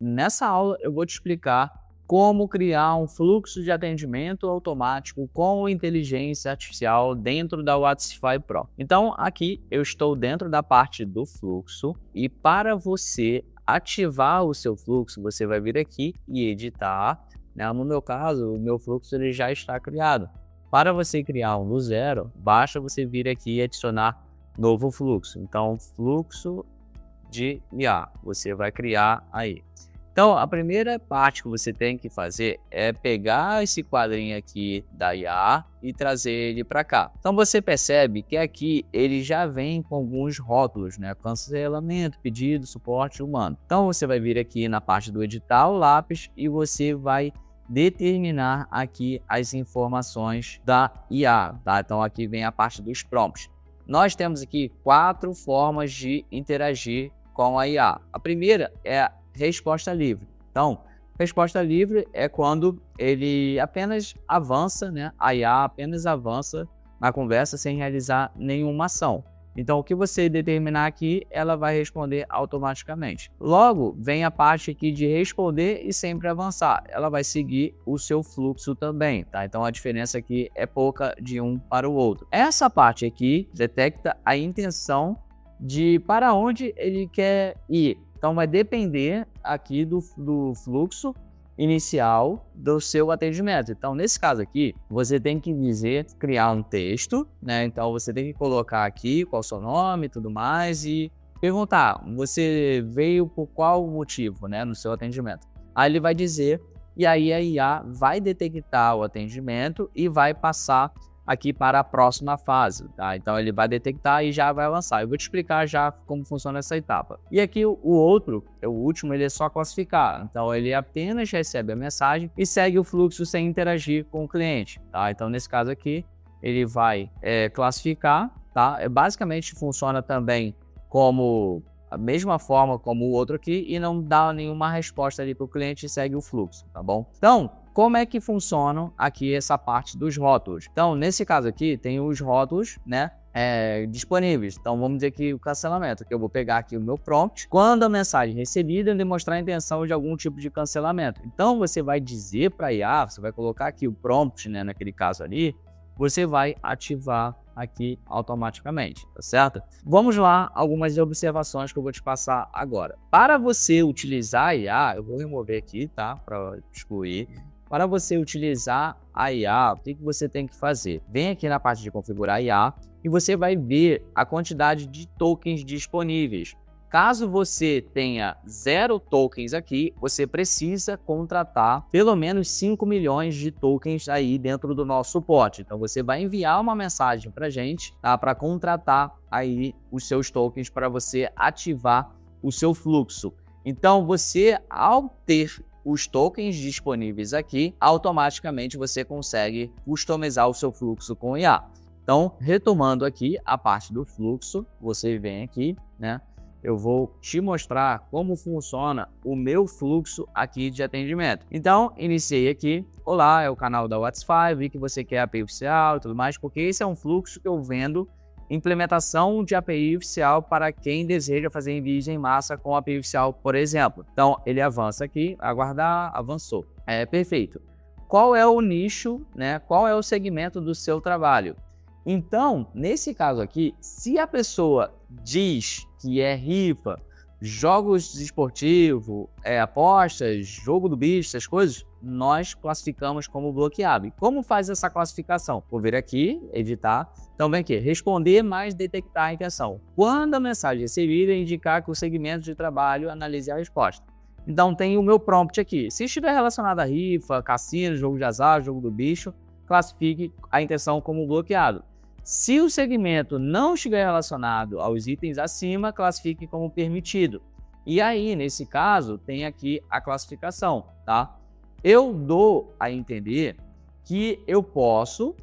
Nessa aula eu vou te explicar como criar um fluxo de atendimento automático com inteligência artificial dentro da Whatsify Pro. Então, aqui eu estou dentro da parte do fluxo e para você ativar o seu fluxo, você vai vir aqui e editar, né? No meu caso, o meu fluxo ele já está criado. Para você criar um do zero, basta você vir aqui e adicionar novo fluxo. Então, fluxo de IA, você vai criar aí. Então, a primeira parte que você tem que fazer é pegar esse quadrinho aqui da IA e trazer ele para cá. Então, você percebe que aqui ele já vem com alguns rótulos, né? Cancelamento, pedido, suporte humano. Então, você vai vir aqui na parte do editar o lápis e você vai determinar aqui as informações da IA, tá? Então, aqui vem a parte dos prompts. Nós temos aqui 4 formas de interagir com a IA. A primeira é a resposta livre. Então, resposta livre é quando ele apenas avança, né? A IA apenas avança na conversa sem realizar nenhuma ação. Então, o que você determinar aqui, ela vai responder automaticamente. Logo, vem a parte aqui de responder e sempre avançar. Ela vai seguir o seu fluxo também, tá? Então, a diferença aqui é pouca de um para o outro. Essa parte aqui detecta a intenção de para onde ele quer ir. Então, vai depender aqui do fluxo inicial do seu atendimento. Então, nesse caso aqui, você tem que criar um texto, né? Então, você tem que colocar aqui qual é o seu nome e tudo mais e perguntar, você veio por qual motivo, né, no seu atendimento. Aí ele vai dizer, e aí a IA vai detectar o atendimento e vai passar aqui para a próxima fase, tá? Então ele vai detectar e já vai avançar. Eu vou te explicar já como funciona essa etapa. E aqui o último, ele é só classificar. Então ele apenas recebe a mensagem e segue o fluxo sem interagir com o cliente, tá? Então nesse caso aqui, ele vai classificar, tá? Basicamente funciona também como a mesma forma como o outro aqui e não dá nenhuma resposta ali para o cliente e segue o fluxo, tá bom? Então, como é que funcionam aqui essa parte dos rótulos? Então, nesse caso aqui, tem os rótulos, né, disponíveis. Então, vamos dizer que o cancelamento, que eu vou pegar aqui o meu prompt. Quando a mensagem recebida, demonstrar a intenção de algum tipo de cancelamento. Então, você vai dizer para a IA, você vai colocar aqui o prompt, né, naquele caso ali, você vai ativar aqui automaticamente, tá certo? Vamos lá, algumas observações que eu vou te passar agora. Para você utilizar a IA, eu vou remover aqui, tá, para excluir. Para você utilizar a IA, o que você tem que fazer? Vem aqui na parte de configurar a IA e você vai ver a quantidade de tokens disponíveis. Caso você tenha 0 tokens aqui, você precisa contratar pelo menos 5 milhões de tokens aí dentro do nosso suporte. Então você vai enviar uma mensagem para a gente, tá, para contratar aí os seus tokens para você ativar o seu fluxo. Então você, ao ter os tokens disponíveis aqui, automaticamente você consegue customizar o seu fluxo com IA. Então, retomando aqui a parte do fluxo, você vem aqui, né? Eu vou te mostrar como funciona o meu fluxo aqui de atendimento. Então, iniciei aqui. Olá, é o canal da Whatsify, vi que você quer API oficial e tudo mais, porque esse é um fluxo que eu vendo implementação de API oficial para quem deseja fazer envios em massa com API oficial, por exemplo. Então, ele avança aqui, aguardar, avançou. Perfeito. Qual é o nicho, né? Qual é o segmento do seu trabalho? Então, nesse caso aqui, se a pessoa diz que é rifa, jogos esportivos, apostas, jogo do bicho, essas coisas, nós classificamos como bloqueado. E como faz essa classificação? Vou vir aqui, editar. Então vem aqui, responder mais detectar a intenção. Quando a mensagem recebida, indicar que o segmento de trabalho analise a resposta. Então tem o meu prompt aqui. Se estiver relacionado a rifa, cassino, jogo de azar, jogo do bicho, classifique a intenção como bloqueado. Se o segmento não estiver relacionado aos itens acima, classifique como permitido. E aí, nesse caso, tem aqui a classificação, tá? Eu dou a entender que eu posso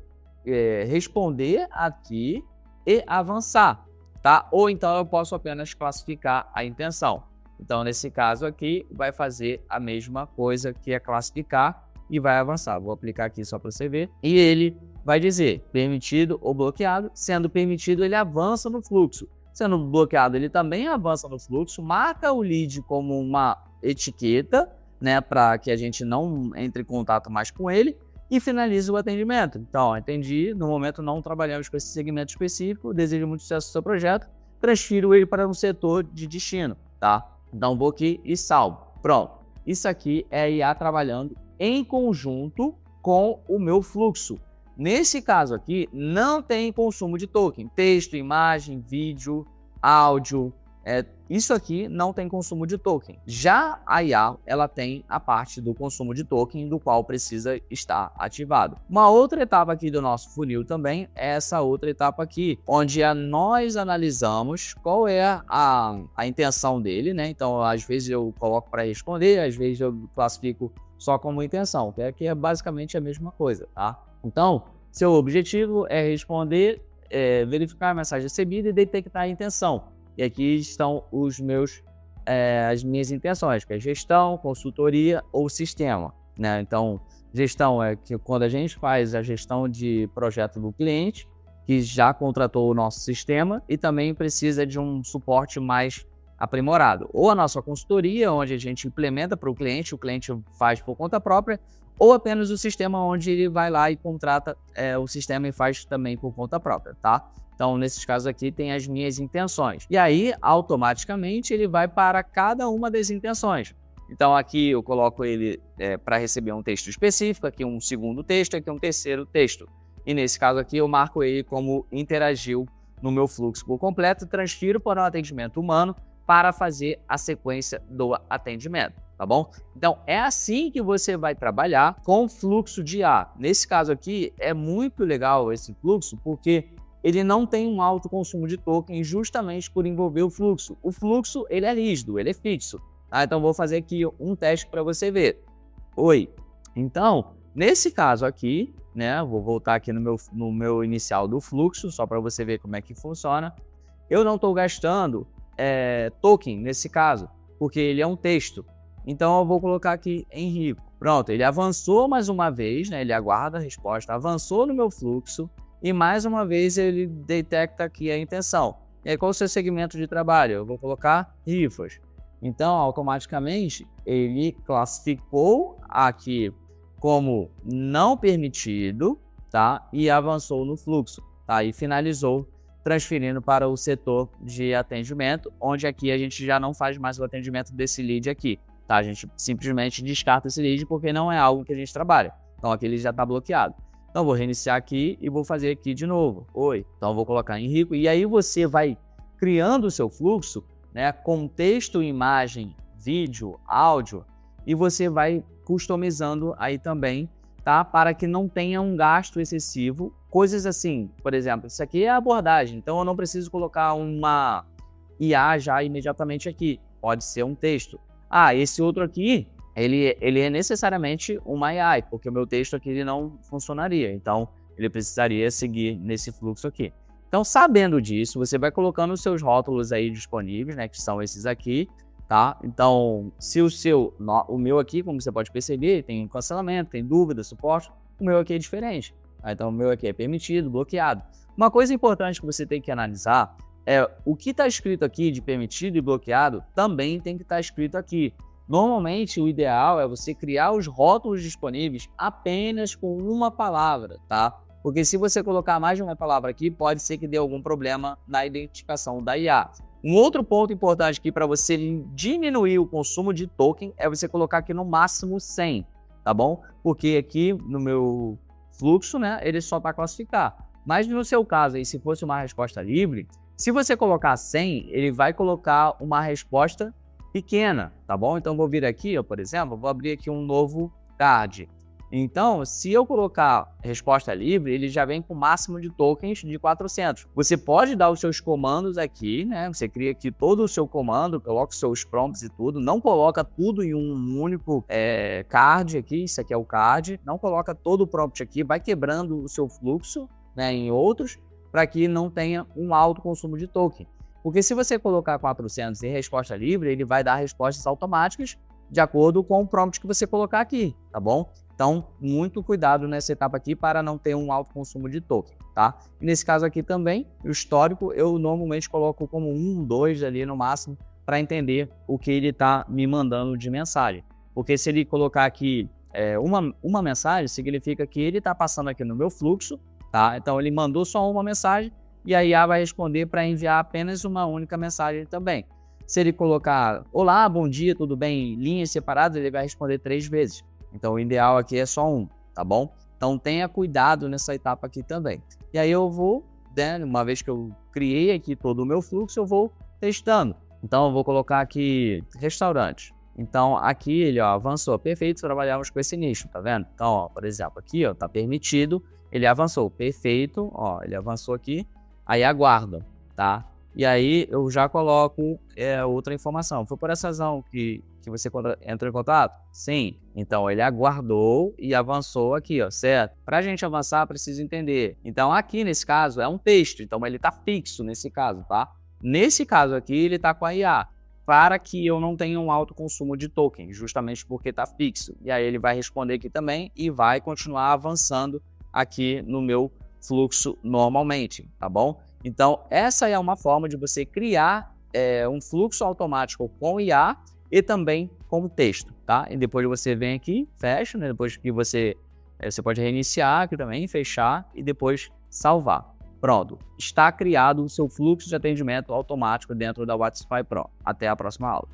responder aqui e avançar, tá? Ou então eu posso apenas classificar a intenção. Então, nesse caso aqui, vai fazer a mesma coisa que é classificar e vai avançar. Vou aplicar aqui só para você ver. E ele vai dizer permitido ou bloqueado. Sendo permitido, ele avança no fluxo. Sendo bloqueado, ele também avança no fluxo, marca o lead como uma etiqueta, né, para que a gente não entre em contato mais com ele e finaliza o atendimento. Então, atendi, no momento não trabalhamos com esse segmento específico, desejo muito sucesso no seu projeto, transfiro ele para um setor de destino, tá? Então, vou aqui e salvo. Pronto. Isso aqui é a IA trabalhando em conjunto com o meu fluxo. Nesse caso aqui, não tem consumo de token. Texto, imagem, vídeo, áudio. Isso aqui não tem consumo de token. Já a IA, ela tem a parte do consumo de token, do qual precisa estar ativado. Uma outra etapa aqui do nosso funil também é essa outra etapa aqui, onde nós analisamos qual é a intenção dele, né? Então, às vezes eu coloco para responder, às vezes eu classifico só como intenção, que aqui é basicamente a mesma coisa, tá? Então, seu objetivo é responder, verificar a mensagem recebida e detectar a intenção. E aqui estão as minhas intenções, que é gestão, consultoria ou sistema, né? Então, gestão é que quando a gente faz a gestão de projeto do cliente, que já contratou o nosso sistema e também precisa de um suporte mais aprimorado. Ou a nossa consultoria, onde a gente implementa para o cliente faz por conta própria, ou apenas o sistema onde ele vai lá e contrata o sistema e faz também por conta própria, tá? Então, nesses casos aqui, tem as minhas intenções. E aí, automaticamente, ele vai para cada uma das intenções. Então, aqui eu coloco ele para receber um texto específico, aqui um segundo texto, aqui um terceiro texto. E nesse caso aqui, eu marco ele como interagiu no meu fluxo por completo e transfiro para um atendimento humano para fazer a sequência do atendimento, tá bom? Então, é assim que você vai trabalhar com o fluxo de IA. Nesse caso aqui, é muito legal esse fluxo, porque ele não tem um alto consumo de token justamente por envolver o fluxo. O fluxo, ele é rígido, ele é fixo. Tá? Então, vou fazer aqui um teste para você ver. Oi. Então, nesse caso aqui, né, vou voltar aqui no meu inicial do fluxo, só para você ver como é que funciona. Eu não estou gastando token nesse caso, porque ele é um texto. Então, eu vou colocar aqui Henrico. Pronto, ele avançou mais uma vez, né, ele aguarda a resposta, avançou no meu fluxo, e mais uma vez ele detecta aqui a intenção. E aí, qual é o seu segmento de trabalho? Eu vou colocar rifas. Então, automaticamente, ele classificou aqui como não permitido, tá? E avançou no fluxo, tá? E finalizou transferindo para o setor de atendimento, onde aqui a gente já não faz mais o atendimento desse lead aqui, tá? A gente simplesmente descarta esse lead porque não é algo que a gente trabalha. Então, aqui ele já está bloqueado. Então, vou reiniciar aqui e vou fazer aqui de novo. Oi. Então, vou colocar Henrico. E aí, você vai criando o seu fluxo, né, com texto, imagem, vídeo, áudio, e você vai customizando aí também, tá? Para que não tenha um gasto excessivo. Coisas assim, por exemplo, isso aqui é a abordagem. Então, eu não preciso colocar uma IA já imediatamente aqui. Pode ser um texto. Ah, esse outro aqui, ele é necessariamente uma AI, porque o meu texto aqui ele não funcionaria. Então, ele precisaria seguir nesse fluxo aqui. Então, sabendo disso, você vai colocando os seus rótulos aí disponíveis, né, que são esses aqui, tá? Então, se o meu aqui, como você pode perceber, tem cancelamento, tem dúvida, suporte, o meu aqui é diferente. Tá? Então, o meu aqui é permitido, bloqueado. Uma coisa importante que você tem que analisar é o que está escrito aqui de permitido e bloqueado também tem que estar escrito aqui. Normalmente, o ideal é você criar os rótulos disponíveis apenas com uma palavra, tá? Porque se você colocar mais de uma palavra aqui, pode ser que dê algum problema na identificação da IA. Um outro ponto importante aqui para você diminuir o consumo de token é você colocar aqui no máximo 100, tá bom? Porque aqui no meu fluxo, né, ele só está classificar. Mas no seu caso, aí, se fosse uma resposta livre, se você colocar 100, ele vai colocar uma resposta pequena, tá bom? Então, vou vir aqui, ó, por exemplo, vou abrir aqui um novo card. Então, se eu colocar resposta livre, ele já vem com o máximo de tokens de 400. Você pode dar os seus comandos aqui, né? Você cria aqui todo o seu comando, coloca os seus prompts e tudo. Não coloca tudo em um único card aqui, isso aqui é o card. Não coloca todo o prompt aqui, vai quebrando o seu fluxo, né, em outros, para que não tenha um alto consumo de token. Porque se você colocar 400 em resposta livre, ele vai dar respostas automáticas de acordo com o prompt que você colocar aqui, tá bom? Então, muito cuidado nessa etapa aqui para não ter um alto consumo de token, tá? E nesse caso aqui também, o histórico eu normalmente coloco como 1, 2 ali no máximo, para entender o que ele está me mandando de mensagem. Porque se ele colocar aqui uma mensagem, significa que ele está passando aqui no meu fluxo, tá? Então ele mandou só uma mensagem e a IA vai responder para enviar apenas uma única mensagem também. Se ele colocar olá, bom dia, tudo bem, linhas separadas, ele vai responder 3 vezes. Então o ideal aqui é só um, tá bom? Então tenha cuidado nessa etapa aqui também. E aí eu vou, né, uma vez que eu criei aqui todo o meu fluxo, eu vou testando. Então eu vou colocar aqui restaurante. Então aqui ele avançou, perfeito, trabalhamos com esse nicho, tá vendo? Então, ó, por exemplo, aqui tá permitido, ele avançou, perfeito, ó, ele avançou aqui, aí aguarda, tá? E aí eu já coloco outra informação. Foi por essa razão que você entrou em contato? Sim. Então ele aguardou e avançou aqui, ó, certo? Para a gente avançar, precisa entender. Então aqui nesse caso é um texto, então ele está fixo nesse caso, tá? Nesse caso aqui ele está com a IA, para que eu não tenha um alto consumo de token, justamente porque está fixo. E aí ele vai responder aqui também e vai continuar avançando aqui no meu fluxo normalmente, tá bom? Então, essa é uma forma de você criar um fluxo automático com IA e também com texto, tá? E depois você vem aqui, fecha, né? Depois que você pode reiniciar aqui também, fechar e depois salvar. Pronto, está criado o seu fluxo de atendimento automático dentro da WhatsApp Pro. Até a próxima aula.